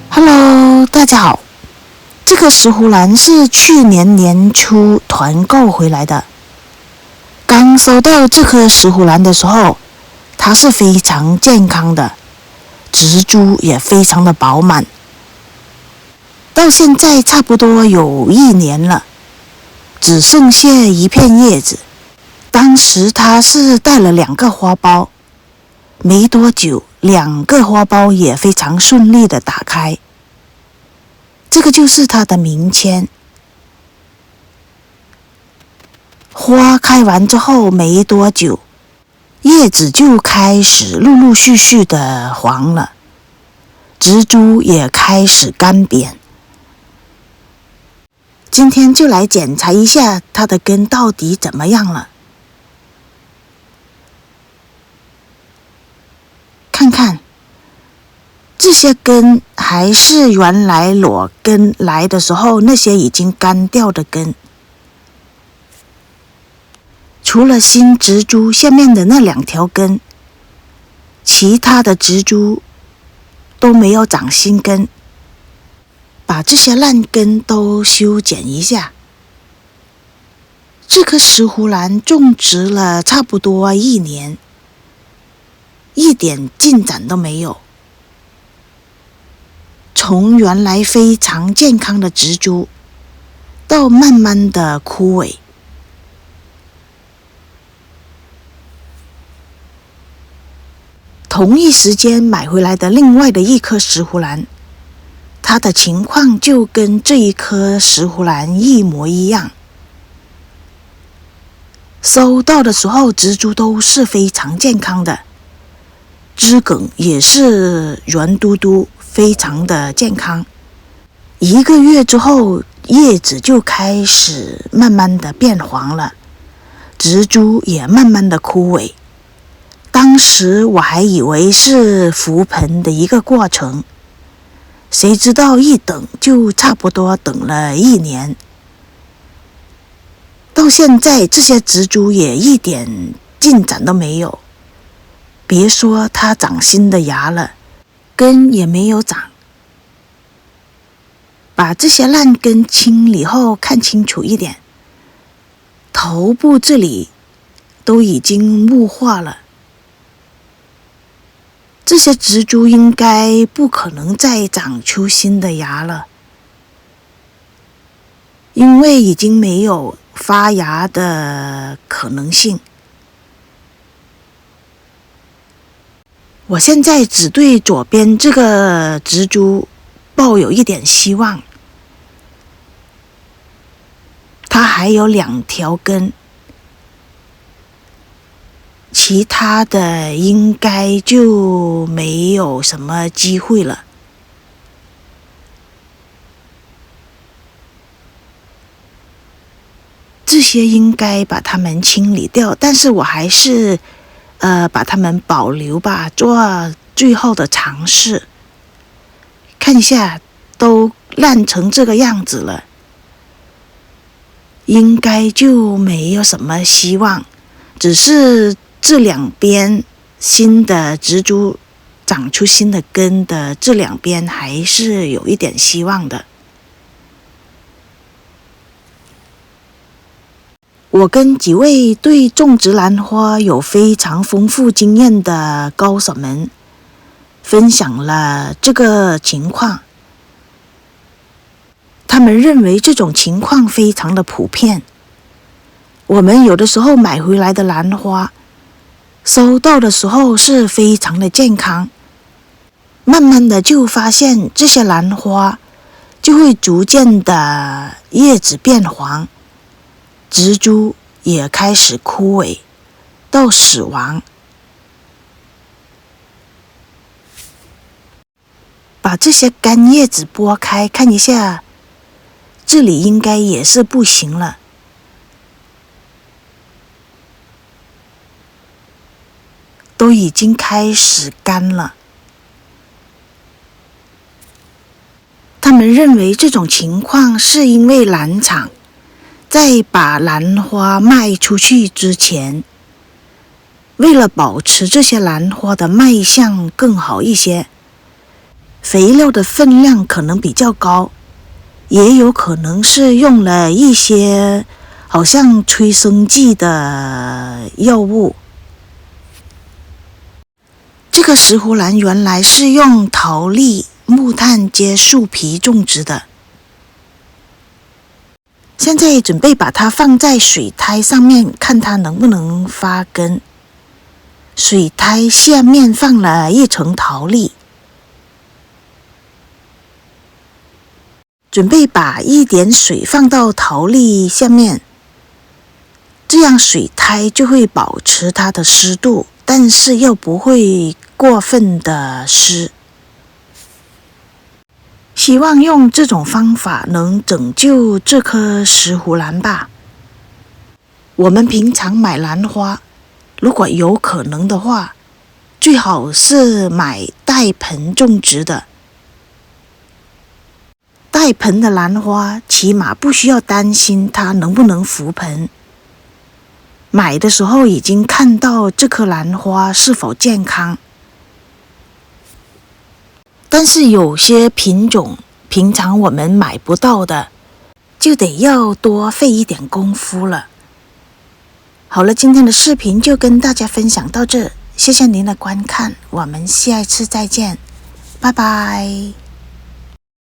Hello， 大家好。这个石斛兰是去年年初团购回来的。刚收到这颗石斛兰的时候，它是非常健康的，植株也非常的饱满。到现在差不多有1年了，只剩下一片叶子。当时它是带了2个花苞，没多久2个花苞也非常顺利的打开。这个就是它的名签。花开完之后没多久，叶子就开始陆陆续续的黄了，植株也开始干瘪。今天就来检查一下它的根到底怎么样了。看看这些根还是原来裸根来的时候那些已经干掉的根，除了新植株下面的那2条根，其他的植株都没有长新根。把这些烂根都修剪一下。这棵石斛兰种植了差不多1年，一点进展都没有。从原来非常健康的植株，到慢慢的枯萎。同一时间买回来的另外的一颗石斛兰，它的情况就跟这一颗石斛兰一模一样。收到的时候植株都是非常健康的，枝梗也是圆嘟嘟，非常的健康。1个月之后，叶子就开始慢慢的变黄了，植株也慢慢的枯萎。当时我还以为是覆盆的一个过程，谁知道一等就差不多等了1年。到现在这些植株也一点进展都没有，别说它长新的芽了，根也没有长。把这些烂根清理后看清楚一点，头部这里都已经木化了。这些植株应该不可能再长出新的芽了，因为已经没有发芽的可能性。我现在只对左边这个植株抱有一点希望，它还有2条根，其他的应该就没有什么机会了。这些应该把它们清理掉，但是我还是把它们保留吧，做最后的尝试。看一下，都烂成这个样子了，应该就没有什么希望，只是这2边新的植株长出新的根的这2边还是有一点希望的。我跟几位对种植兰花有非常丰富经验的高手们分享了这个情况，他们认为这种情况非常的普遍。我们有的时候买回来的兰花，收到的时候是非常的健康，慢慢的就发现这些兰花就会逐渐的叶子变黄，植株也开始枯萎到死亡。把这些干叶子拨开看一下，这里应该也是不行了。都已经开始干了。他们认为这种情况是因为兰厂在把兰花卖出去之前，为了保持这些兰花的卖相更好一些，肥料的分量可能比较高，也有可能是用了一些好像催生剂的药物。这个石斛兰原来是用陶粒、木炭接树皮种植的，现在准备把它放在水苔上面，看它能不能发根。水苔下面放了一层陶粒，准备把一点水放到陶粒下面，这样水苔就会保持它的湿度，但是又不会过分的湿。希望用这种方法能拯救这棵石斛兰吧。我们平常买兰花，如果有可能的话，最好是买带盆种植的。带盆的兰花起码不需要担心它能不能浮盆。买的时候已经看到这棵兰花是否健康。但是有些品种平常我们买不到的，就得要多费一点功夫了。好了，今天的视频就跟大家分享到这，谢谢您的观看，我们下一次再见，拜拜。